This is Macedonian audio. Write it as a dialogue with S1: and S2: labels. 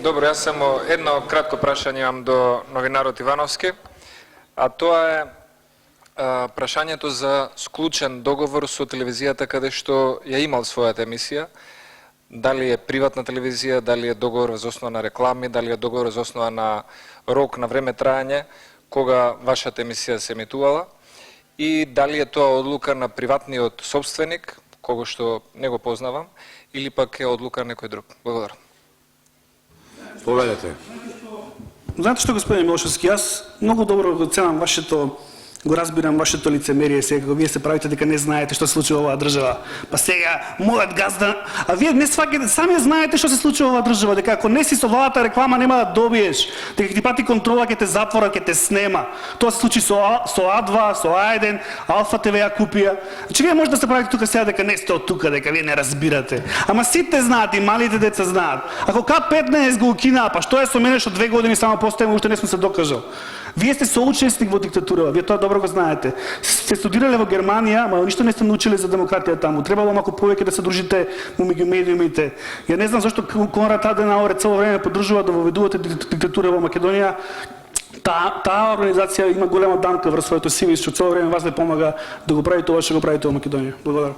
S1: Добро, јас само едно кратко прашање имам до новинарот Ивановски, а тоа е прашањето за склучен договор со телевизијата каде што ја имал својата емисија. Дали е приватна телевизија, дали е договор за основа на реклами, дали е договор за основа на рок на време трајање, кога вашата емисија се емитувала, и дали е тоа одлука на приватниот собственик, кого што не го познавам, или пак е одлука на некој друг. Благодарам.
S2: Поведете.
S3: Знаете што, господин Милошевски, јас многу добро го ценам вашето, го разбирам вашето лицемерие сега, како вие се правите дека не знаете што се случува во оваа држава. Па сега, мојот газда, а вие не сваќате, сами знаете што се случува во оваа држава, дека ако не си со владата реклама нема да добиеш, дека ќе ти пати контрола, ќе те затвора, ќе те снема. Тоа се случи со А2, со А1, Алфа ТВ ја купија. Значи вие можете да се правите тука сега дека не сте од тука, дека вие не разбирате. Ама сите знаат и малите деца знаат. Ако К15 го укинаа, па што е со мене што 2 години само постојам, уште не сум се докажал. Вие сте соучесник во диктатура, вие тоа добро го знаете. Сте студирале во Германија, ама ништо не сте научиле за демократија таму. Требало малку повеќе да се дружите меѓу медиумите. Ја не знам зашто Конрад Аденауер цело време поддржува да воведувате диктатура во Македонија. Таа организација има голема дамка врз своето CV, што цело време вас ве помага да го правите ова што го правите во Македонија. Благодарам.